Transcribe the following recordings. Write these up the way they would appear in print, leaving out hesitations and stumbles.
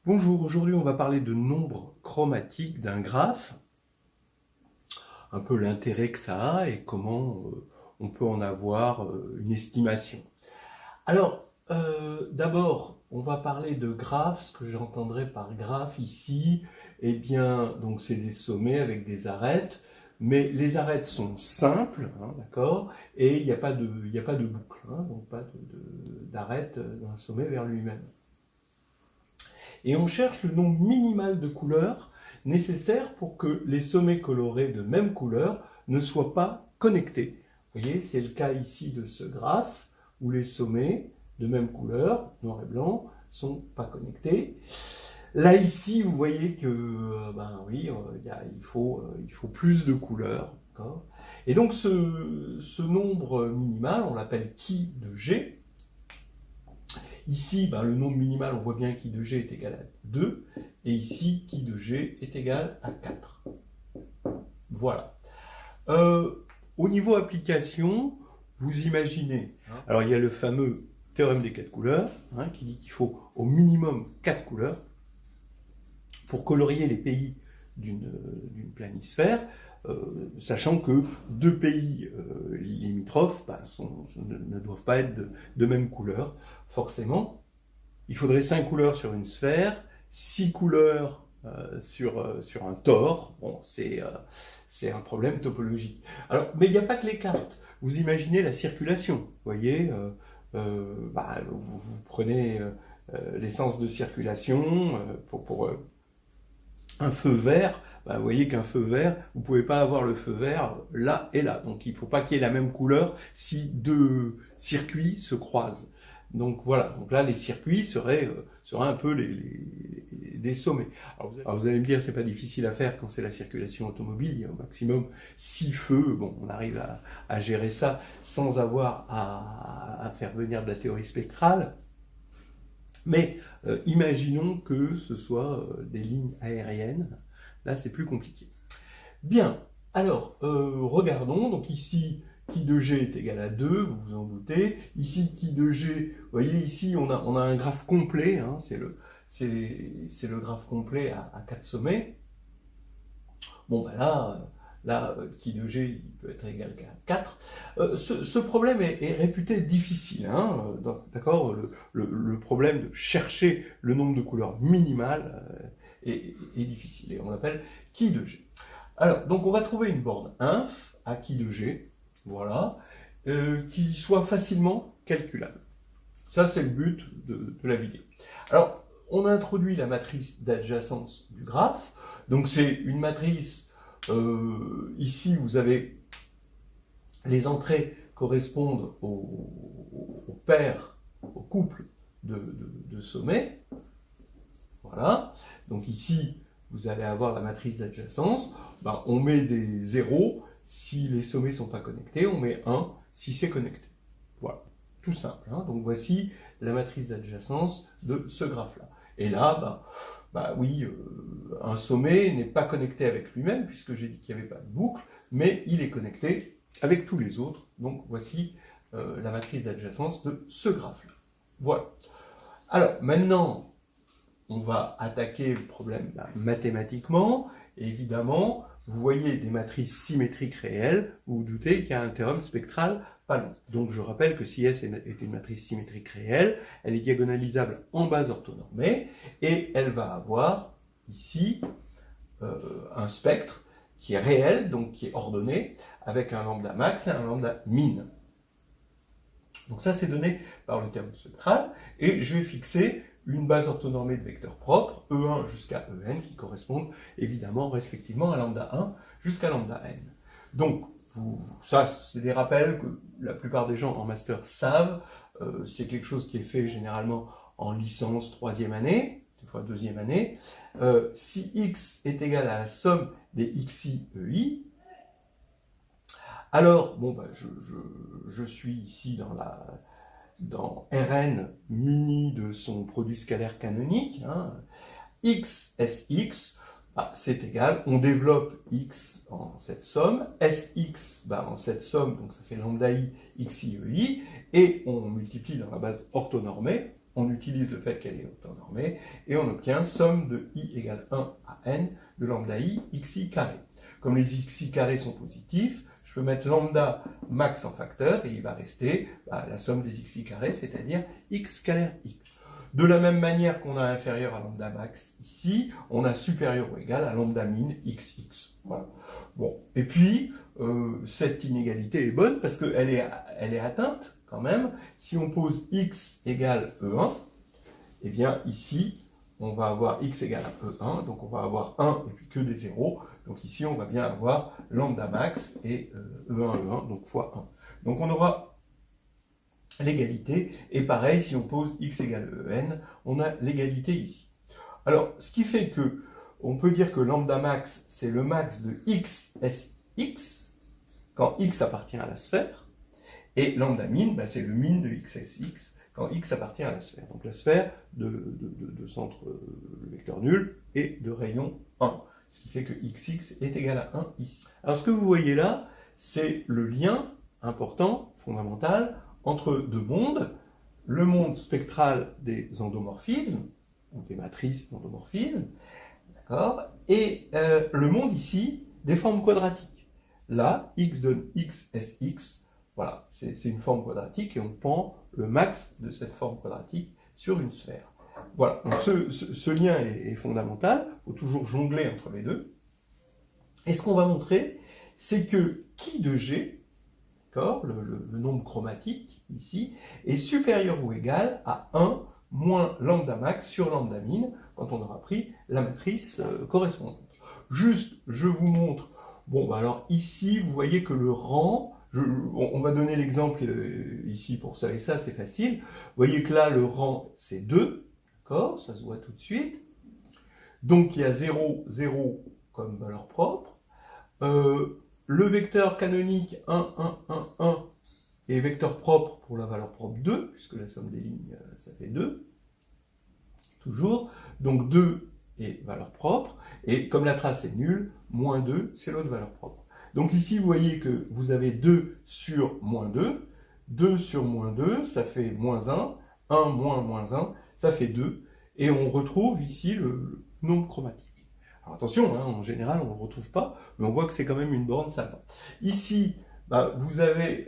Bonjour, aujourd'hui on va parler de nombres chromatiques d'un graphe, un peu l'intérêt que ça a et comment on peut en avoir une estimation. Alors, d'abord, on va parler de graphes. Ce que j'entendrai par graphe ici, eh bien, donc c'est des sommets avec des arêtes, mais les arêtes sont simples, hein, d'accord, et il n'y a pas de boucle, hein, donc pas d'arête d'un sommet vers lui-même. Et on cherche le nombre minimal de couleurs nécessaires pour que les sommets colorés de même couleur ne soient pas connectés. Vous voyez, c'est le cas ici de ce graphe où les sommets de même couleur, noir et blanc, sont pas connectés. Là ici, vous voyez que il faut plus de couleurs. Et donc ce nombre minimal, on l'appelle qui de G. Ici, le nombre minimal, on voit bien qui de G est égal à 2, et ici, qui de G est égal à 4. Voilà. Au niveau application, vous imaginez, alors il y a le fameux théorème des 4 couleurs, qui dit qu'il faut au minimum 4 couleurs pour colorier les pays d'une planisphère, sachant que deux pays limitrophes ne doivent pas être de même couleur, forcément. Il faudrait 5 couleurs sur une sphère, 6 couleurs sur un tore. Bon, c'est un problème topologique. Alors, mais il n'y a pas que les cartes. Vous imaginez la circulation. Vous voyez, vous prenez l'essence de circulation pour un feu vert, vous voyez qu'un feu vert, vous ne pouvez pas avoir le feu vert là et là. Donc il ne faut pas qu'il y ait la même couleur si deux circuits se croisent. Donc voilà, donc là les circuits seraient un peu des sommets. Alors vous allez me dire, c'est pas difficile à faire quand c'est la circulation automobile, il y a au maximum 6 feux, bon on arrive à gérer ça sans avoir à faire venir de la théorie spectrale. Mais imaginons que ce soit des lignes aériennes. Là, c'est plus compliqué. Bien, alors, regardons. Donc ici, qui de G est égal à 2, vous vous en doutez. Ici, qui de G, vous voyez, ici, on a un graphe complet. Hein, c'est le graphe complet à 4 sommets. Bon, là, qui de G il peut être égal à 4. Ce problème est réputé difficile. Hein, d'accord, le problème de chercher le nombre de couleurs minimales est difficile. Et on l'appelle qui de G. Alors, donc on va trouver une borne inf à qui de G, voilà, qui soit facilement calculable. Ça, c'est le but de la vidéo. Alors, on introduit la matrice d'adjacence du graphe. Donc, c'est une matrice. Ici, vous avez les entrées correspondent aux paires, au couple de sommets. Voilà. Donc ici, vous allez avoir la matrice d'adjacence. On met des 0 si les sommets ne sont pas connectés. On met 1 si c'est connecté. Voilà. Tout simple. Hein. Donc voici la matrice d'adjacence de ce graphe-là. Et là, un sommet n'est pas connecté avec lui-même, puisque j'ai dit qu'il n'y avait pas de boucle, mais il est connecté avec tous les autres. Donc voici la matrice d'adjacence de ce graphe-là. Voilà. Alors maintenant, on va attaquer le problème mathématiquement. Et évidemment, vous voyez des matrices symétriques réelles, vous vous doutez qu'il y a un théorème spectral pas long. Donc je rappelle que si S est une matrice symétrique réelle, elle est diagonalisable en base orthonormée, et elle va avoir ici un spectre qui est réel, donc qui est ordonné, avec un lambda max et un lambda min. Donc ça, c'est donné par le théorème spectral, et je vais fixer une base orthonormée de vecteurs propres, E1 jusqu'à En, qui correspondent évidemment respectivement à lambda 1 jusqu'à lambda n. Donc, ça, c'est des rappels que la plupart des gens en master savent. C'est quelque chose qui est fait généralement en licence 3e année, des fois 2e année. Si x est égal à la somme des xi ei, alors, je suis ici dans Rn muni de son produit scalaire canonique, hein. X, Sx, c'est égal, on développe x en cette somme, Sx en cette somme, donc ça fait lambda i xi ei, et on multiplie dans la base orthonormée, on utilise le fait qu'elle est octanormée, et on obtient somme de i égale 1 à n de lambda i xi carré. Comme les xi carrés sont positifs, je peux mettre lambda max en facteur, et il va rester la somme des xi carrés, c'est-à-dire x scalaire x. De la même manière qu'on a inférieur à lambda max ici, on a supérieur ou égal à lambda min xx. Voilà. Bon. Et puis, cette inégalité est bonne parce qu'elle est atteinte quand même. Si on pose x égale E1, eh bien ici, on va avoir x égale à E1, donc on va avoir 1 et puis que des zéros. Donc ici, on va bien avoir lambda max et E1, E1, donc fois 1. Donc on aura l'égalité, et pareil, si on pose x égale en, on a l'égalité ici. Alors, ce qui fait que on peut dire que lambda max, c'est le max de x sx, quand x appartient à la sphère, et lambda min, c'est le min de x sx, quand x appartient à la sphère. Donc la sphère de centre vecteur nul et de rayon 1, ce qui fait que xx est égal à 1 ici. Alors ce que vous voyez là, c'est le lien important, fondamental, entre deux mondes, le monde spectral des endomorphismes, ou des matrices d'endomorphismes, d'accord, et le monde ici des formes quadratiques. Là, x donne x sx, voilà, c'est une forme quadratique, et on prend le max de cette forme quadratique sur une sphère. Voilà, donc ce lien est fondamental, il faut toujours jongler entre les deux. Et ce qu'on va montrer, c'est que qui de G, le nombre chromatique, ici, est supérieur ou égal à 1 moins lambda max sur lambda min, quand on aura pris la matrice correspondante. Juste, je vous montre, bon, alors ici, vous voyez que le rang, on va donner l'exemple ici pour ça et ça, c'est facile. Vous voyez que là, le rang, c'est 2, d'accord, ça se voit tout de suite. Donc, il y a 0, 0 comme valeur propre. Le vecteur canonique 1, 1, 1, 1 est vecteur propre pour la valeur propre 2, puisque la somme des lignes, ça fait 2. Toujours. Donc 2 est valeur propre, et comme la trace est nulle, moins 2, c'est l'autre valeur propre. Donc ici, vous voyez que vous avez 2 sur moins 2. 2 sur moins 2, ça fait moins 1. 1 moins moins 1, ça fait 2. Et on retrouve ici le nombre chromatique. Alors attention, en général, on ne le retrouve pas, mais on voit que c'est quand même une borne sympa. Ici, vous avez,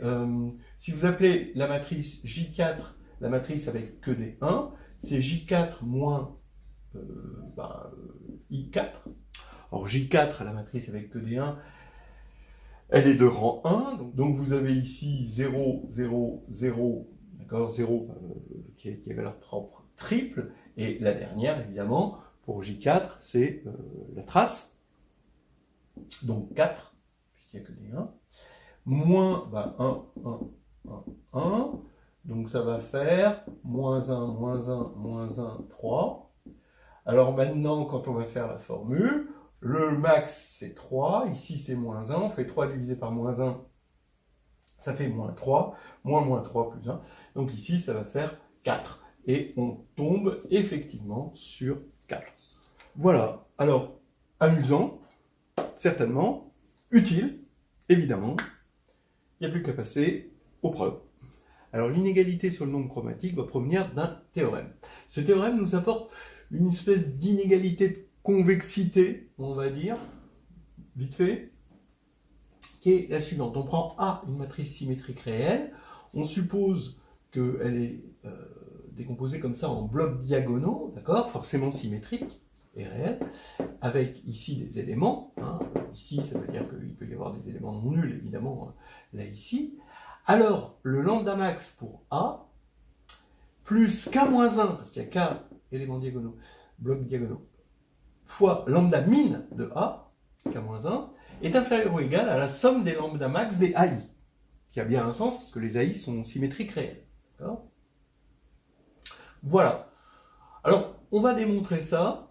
si vous appelez la matrice J4, la matrice avec que des 1, c'est J4 moins I4. Or J4, la matrice avec que des 1, elle est de rang 1, donc vous avez ici 0, 0, 0, d'accord, 0 qui est valeur propre triple, et la dernière, évidemment, pour J4, c'est la trace, donc 4, puisqu'il n'y a que des 1, moins 1, 1, 1, 1, donc ça va faire moins 1, moins 1, moins 1, 3. Alors maintenant, quand on va faire la formule, le max c'est 3, ici c'est moins 1, on fait 3 divisé par moins 1, ça fait moins 3, moins 3 plus 1, donc ici ça va faire 4, et on tombe effectivement sur 4. Voilà, alors, amusant, certainement, utile, évidemment, il n'y a plus qu'à passer aux preuves. Alors, l'inégalité sur le nombre chromatique va provenir d'un théorème. Ce théorème nous apporte une espèce d'inégalité de convexité, on va dire, vite fait, qui est la suivante. On prend A, une matrice symétrique réelle, on suppose qu'elle est décomposée comme ça en blocs diagonaux, d'accord, forcément symétriques, et réel, avec ici des éléments, ici ça veut dire qu'il peut y avoir des éléments non nuls, évidemment, là ici. Alors, le lambda max pour A, plus K-1, parce qu'il y a K éléments diagonaux, blocs diagonaux, fois lambda min de A, K-1, est inférieur ou égal à la somme des lambda max des AI, qui a bien un sens, parce que les AI sont symétriques réels. D'accord ? Voilà. Alors, on va démontrer ça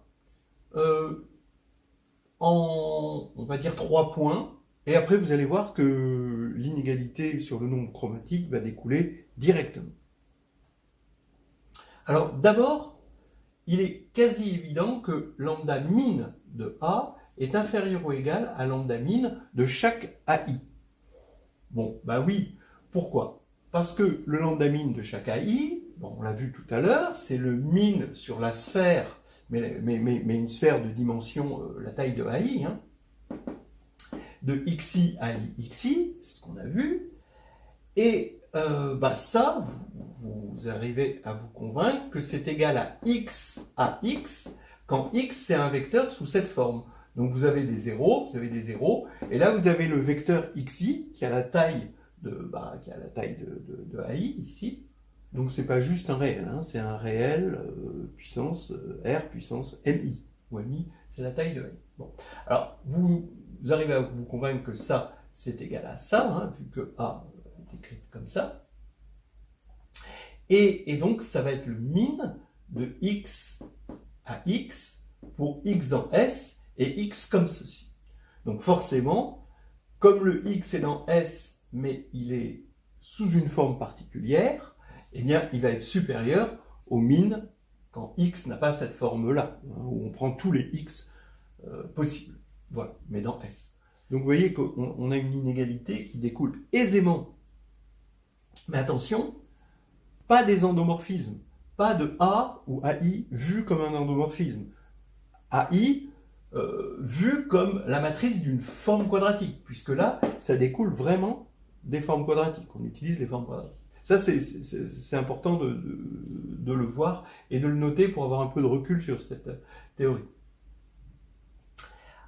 en, on va dire, 3 points, et après vous allez voir que l'inégalité sur le nombre chromatique va découler directement. Alors d'abord, il est quasi évident que lambda min de A est inférieur ou égal à lambda min de chaque AI. Bon, oui, pourquoi ? Parce que le lambda min de chaque AI, bon, on l'a vu tout à l'heure, c'est le min sur la sphère, mais une sphère de dimension, la taille de AI, hein, de xi à xi, c'est ce qu'on a vu, et ça, vous arrivez à vous convaincre que c'est égal à x quand x c'est un vecteur sous cette forme. Donc vous avez des zéros, et là vous avez le vecteur xi qui a la taille de AI ici. Donc c'est pas juste un réel, hein, c'est un réel puissance R puissance MI, où MI c'est la taille de AI. Bon. Alors vous arrivez à vous convaincre que ça c'est égal à ça, hein, vu que A est écrite comme ça. Et donc ça va être le min de x à x pour x dans S et x comme ceci. Donc forcément, comme le x est dans S, mais il est sous une forme particulière, eh bien, il va être supérieur au min quand x n'a pas cette forme-là, hein, où on prend tous les x possibles. Voilà, mais dans S. Donc vous voyez qu'on a une inégalité qui découle aisément. Mais attention, pas des endomorphismes, pas de A ou AI vu comme un endomorphisme. AI vu comme la matrice d'une forme quadratique, puisque là, ça découle vraiment des formes quadratiques. On utilise les formes quadratiques. Ça, c'est important de le voir et de le noter pour avoir un peu de recul sur cette théorie.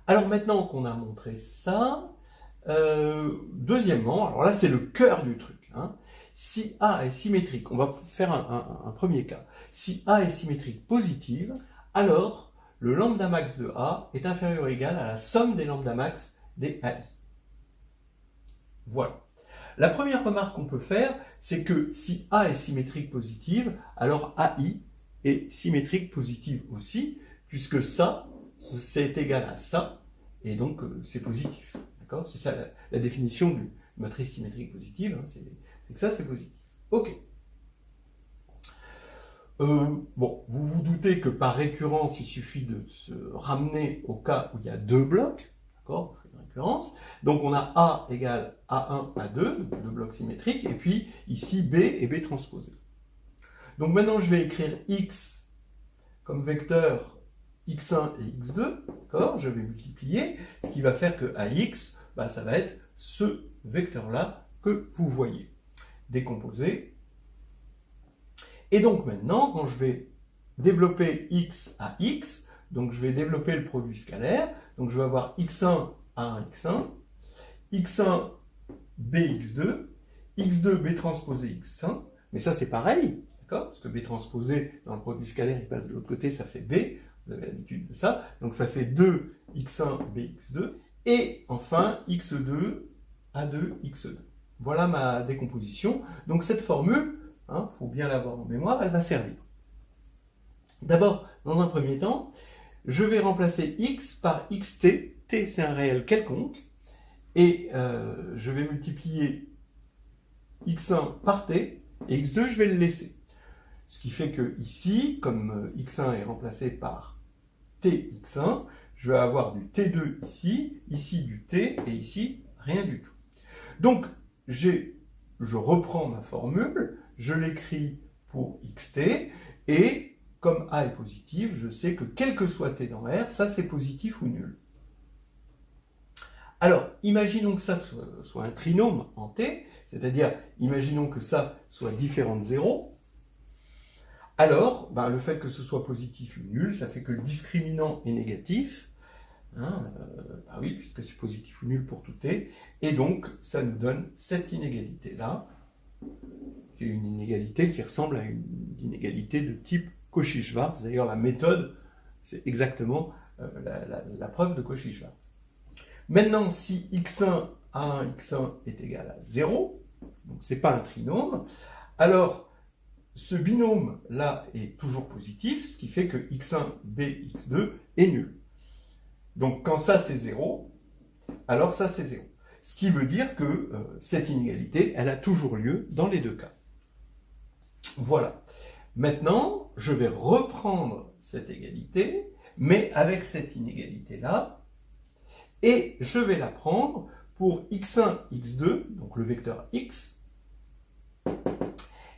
Alors maintenant qu'on a montré ça, deuxièmement, alors là c'est le cœur du truc, hein. Si A est symétrique, on va faire un premier cas. Si A est symétrique positive, alors le lambda max de A est inférieur ou égal à la somme des lambda max des AI. Voilà. La première remarque qu'on peut faire, c'est que si A est symétrique positive, alors AI est symétrique positive aussi, puisque ça, c'est égal à ça, et donc c'est positif. D'accord ? C'est ça la définition d'une matrice symétrique positive, hein, c'est que ça, c'est positif. Ok. Bon, vous vous doutez que par récurrence, il suffit de se ramener au cas où il y a deux blocs, d'accord ? Une récurrence. Donc on a A égale A1, A2, donc deux blocs symétriques, et puis ici B et B transposé. Donc maintenant, je vais écrire X comme vecteur X1 et X2, d'accord ? Je vais multiplier, ce qui va faire que AX, ça va être ce vecteur-là que vous voyez, décomposé. Et donc maintenant, quand je vais développer X à X, donc je vais développer le produit scalaire, donc je vais avoir X1 A1 X1, X1 BX2, X2 B transposé X1, mais ça c'est pareil, d'accord ? Parce que B transposé dans le produit scalaire, il passe de l'autre côté, ça fait B, vous avez l'habitude de ça, donc ça fait 2 X1 BX2, et enfin X2 A2 X2. Voilà ma décomposition. Donc cette formule, faut bien l'avoir en mémoire, elle va servir. D'abord, dans un premier temps, je vais remplacer x par xt, t c'est un réel quelconque, et je vais multiplier x1 par t, et x2 je vais le laisser. Ce qui fait que ici, comme x1 est remplacé par tx1, je vais avoir du t2 ici du t, et ici rien du tout. Donc, je reprends ma formule, je l'écris pour xt, et comme A est positif, je sais que quel que soit t dans R, ça c'est positif ou nul. Alors, imaginons que ça soit un trinôme en t, c'est-à-dire, imaginons que ça soit différent de 0. Alors, le fait que ce soit positif ou nul, ça fait que le discriminant est négatif. Oui, puisque c'est positif ou nul pour tout t. Et donc, ça nous donne cette inégalité-là, qui est une inégalité qui ressemble à une inégalité de type Cauchy-Schwarz. D'ailleurs, la méthode, c'est exactement la preuve de Cauchy-Schwarz. Maintenant, si x1 à 1 x1 est égal à 0, donc c'est pas un trinôme, alors ce binôme-là est toujours positif, ce qui fait que x1, b, x2 est nul. Donc quand ça c'est 0, alors ça c'est 0. Ce qui veut dire que cette inégalité, elle a toujours lieu dans les deux cas. Voilà. Maintenant, je vais reprendre cette égalité, mais avec cette inégalité-là, et je vais la prendre pour x1, x2, donc le vecteur x,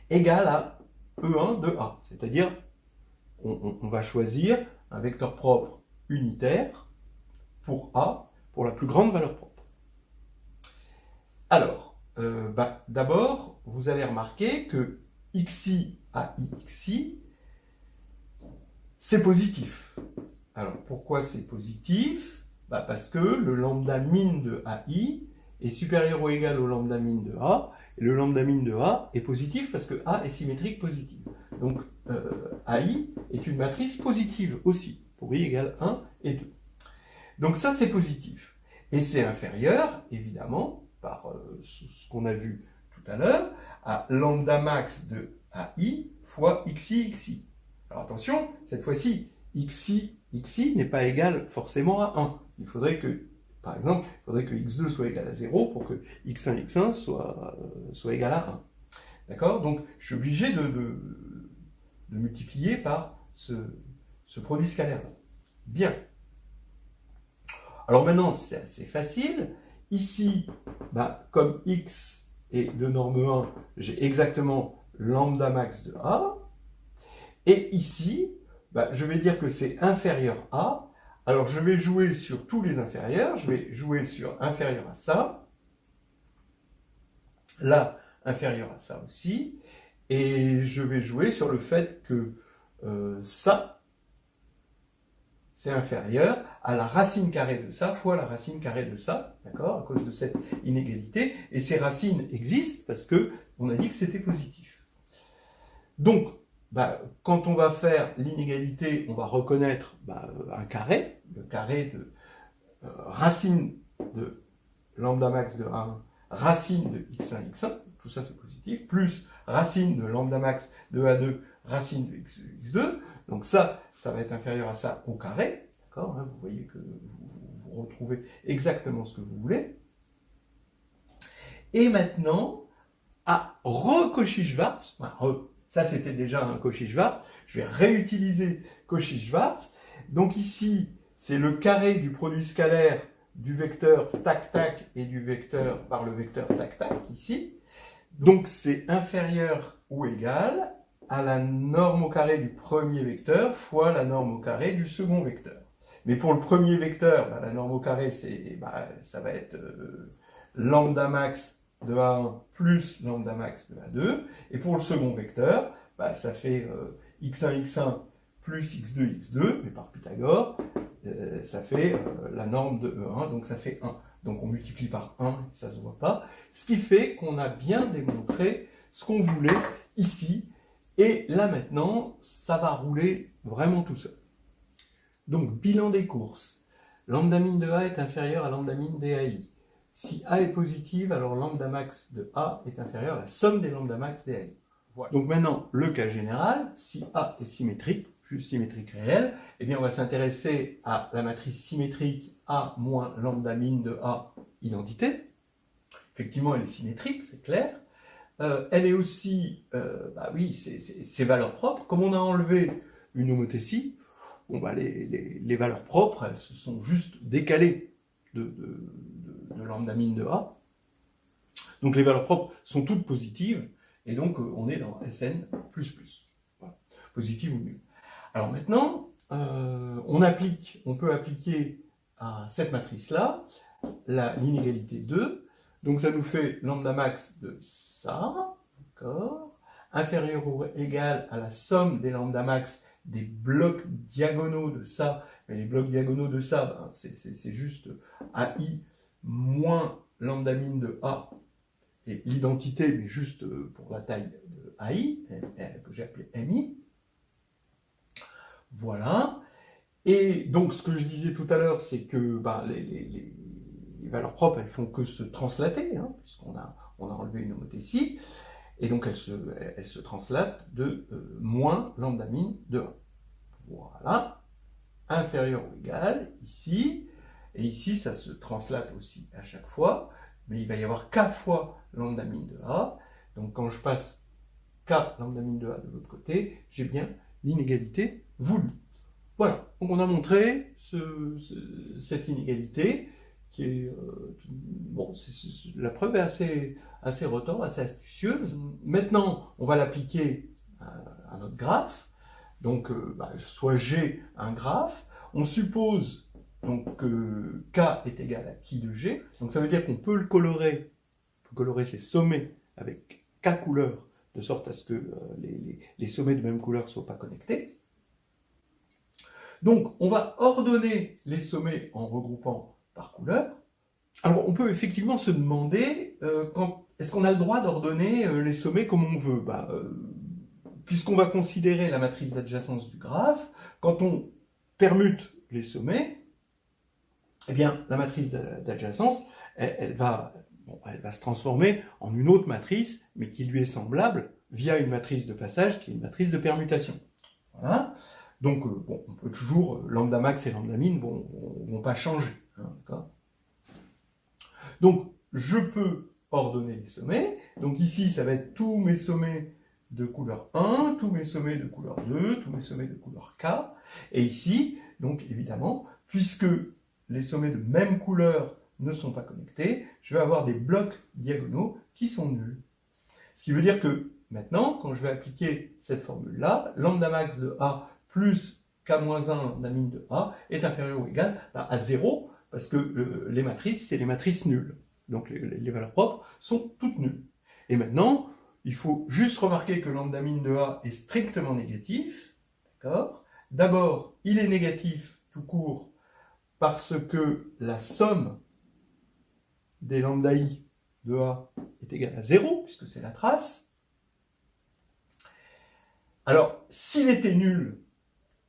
égal à E1 de A. C'est-à-dire, on va choisir un vecteur propre unitaire pour A, pour la plus grande valeur propre. Alors, d'abord, vous allez remarquer que xi à xi, c'est positif. Alors, pourquoi c'est positif? Parce que le lambda min de AI est supérieur ou égal au lambda min de A, et le lambda min de A est positif parce que A est symétrique positive. Donc, AI est une matrice positive aussi, pour I égale 1 et 2. Donc ça, c'est positif. Et c'est inférieur, évidemment, par ce qu'on a vu tout à l'heure, à lambda max de AI fois xi, xi. Alors attention, cette fois-ci, xi n'est pas égal forcément à 1. Il faudrait que, par exemple, x2 soit égal à 0 pour que x1 soit égal à 1. D'accord? Donc, je suis obligé de multiplier par ce produit scalaire-là. Bien. Alors maintenant, c'est assez facile. Ici, comme x est de norme 1, j'ai exactement lambda max de A. Et ici, je vais dire que c'est inférieur à. Alors, je vais jouer sur tous les inférieurs. Je vais jouer sur inférieur à ça. Là, inférieur à ça aussi. Et je vais jouer sur le fait que ça, c'est inférieur à la racine carrée de ça fois la racine carrée de ça, d'accord, à cause de cette inégalité. Et ces racines existent parce que on a dit que c'était positif. Donc, quand on va faire l'inégalité, on va reconnaître un carré, le carré de racine de lambda max de A1, racine de x1, x1, tout ça c'est positif, plus racine de lambda max de A2, racine de x2, donc ça va être inférieur à ça au carré, d'accord, hein, vous voyez que vous retrouvez exactement ce que vous voulez. Et maintenant, à Cauchy-Schwarz, ça c'était déjà un Cauchy-Schwarz, je vais réutiliser Cauchy-Schwarz, donc ici c'est le carré du produit scalaire du vecteur tac-tac et du vecteur par le vecteur tac-tac, ici. Donc c'est inférieur ou égal à la norme au carré du premier vecteur fois la norme au carré du second vecteur. Mais pour le premier vecteur, la norme au carré, ça va être lambda max de A1 plus lambda max de A2. Et pour le second vecteur, ça fait x1, x1 plus x2, x2, mais par Pythagore, ça fait la norme de E1, donc ça fait 1. Donc on multiplie par 1, ça ne se voit pas. Ce qui fait qu'on a bien démontré ce qu'on voulait ici. Et là maintenant, ça va rouler vraiment tout seul. Donc bilan des courses. Lambda min de A est inférieur à lambda min d'AI. Si A est positive, alors lambda max de A est inférieur à la somme des lambda max d'AI. Voilà. Donc maintenant, le cas général, si A est symétrique, juste symétrique réel, eh bien on va s'intéresser à la matrice symétrique A moins lambda min de A identité. Effectivement, elle est symétrique, c'est clair. Elle est aussi, oui, ses valeurs propres. Comme on a enlevé une homothétie, les valeurs propres, elles se sont juste décalées de lambda min de A. Donc les valeurs propres sont toutes positives, et donc on est dans Sn++. Voilà. Positive ou nulle. Alors maintenant, on peut appliquer à cette matrice-là l'inégalité 2. Donc ça nous fait lambda max de ça, d'accord, inférieur ou égal à la somme des lambda max des blocs diagonaux de ça. Mais les blocs diagonaux de ça, c'est juste AI moins lambda min de A et l'identité, mais juste pour la taille de AI, que j'ai appelé MI. Voilà. Et donc, ce que je disais tout à l'heure, c'est que les valeurs propres, elles font que se translater, hein, puisqu'on a enlevé une homothétie, et donc elles se translatent de moins lambda min de 1. Voilà. Inférieur ou égal, ici, et ici, ça se translate aussi à chaque fois, mais il va y avoir k fois lambda min de A, donc quand je passe k lambda min de A de l'autre côté, j'ai bien l'inégalité voulue. Voilà, donc on a montré cette inégalité qui est... la preuve est assez retors, assez astucieuse. Maintenant, on va l'appliquer un autre graphe. Donc, soit G un graphe. On suppose donc, que K est égal à qui de G. Donc ça veut dire qu'on peut le colorer, ces sommets avec K couleurs, de sorte à ce que les sommets de même couleur ne soient pas connectés. Donc, on va ordonner les sommets en regroupant par couleur. Alors, on peut effectivement se demander, est-ce qu'on a le droit d'ordonner les sommets comme on veut? Puisqu'on va considérer la matrice d'adjacence du graphe, quand on permute les sommets, eh bien, la matrice d'adjacence, elle va se transformer en une autre matrice, mais qui lui est semblable, via une matrice de passage, qui est une matrice de permutation. Voilà. Donc, on peut toujours, lambda max et lambda min vont pas changer. Hein, donc, je peux ordonner les sommets. Donc ici, ça va être tous mes sommets de couleur 1, tous mes sommets de couleur 2, tous mes sommets de couleur K. Et ici, donc évidemment, puisque les sommets de même couleur ne sont pas connectés, je vais avoir des blocs diagonaux qui sont nuls. Ce qui veut dire que maintenant, quand je vais appliquer cette formule-là, lambda max de A plus K-1 lambda min de A est inférieur ou égal à 0, parce que les matrices, c'est les matrices nulles. Donc les valeurs propres sont toutes nulles. Et maintenant, il faut juste remarquer que lambda min de A est strictement négatif. D'accord ? D'abord, il est négatif tout court parce que la somme des lambda I de A est égale à 0, puisque c'est la trace. Alors, s'il était nul,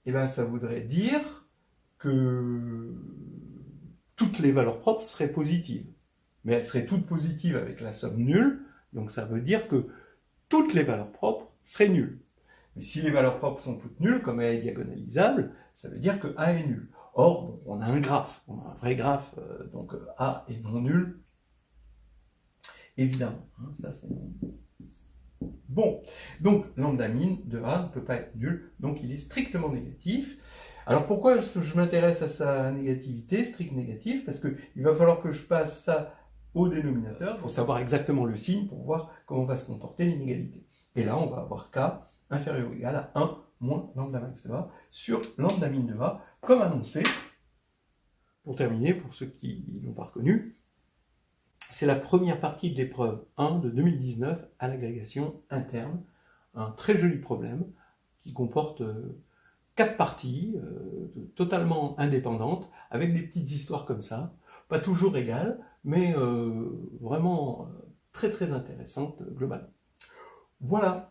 eh bien, ça voudrait dire que toutes les valeurs propres seraient positives. Mais elles seraient toutes positives avec la somme nulle, donc ça veut dire que toutes les valeurs propres seraient nulles. Mais si les valeurs propres sont toutes nulles, comme A est diagonalisable, ça veut dire que A est nul. Or, on a un graphe, on a un vrai graphe, donc A est non nul, évidemment. Hein, ça c'est bon. Donc, lambda min de A ne peut pas être nul, donc il est strictement négatif. Alors pourquoi je m'intéresse à sa négativité, strict négatif? Parce qu'il va falloir que je passe ça au dénominateur. Il faut savoir exactement le signe pour voir comment va se comporter l'inégalité. Et là, on va avoir K inférieur ou égal à 1 moins lambda max de A sur lambda min de A, comme annoncé. Pour terminer, pour ceux qui ne l'ont pas reconnu, c'est la première partie de l'épreuve 1 de 2019 à l'agrégation interne. Un très joli problème qui comporte 4 parties totalement indépendantes, avec des petites histoires comme ça, pas toujours égales, mais vraiment très très intéressantes globalement. Voilà.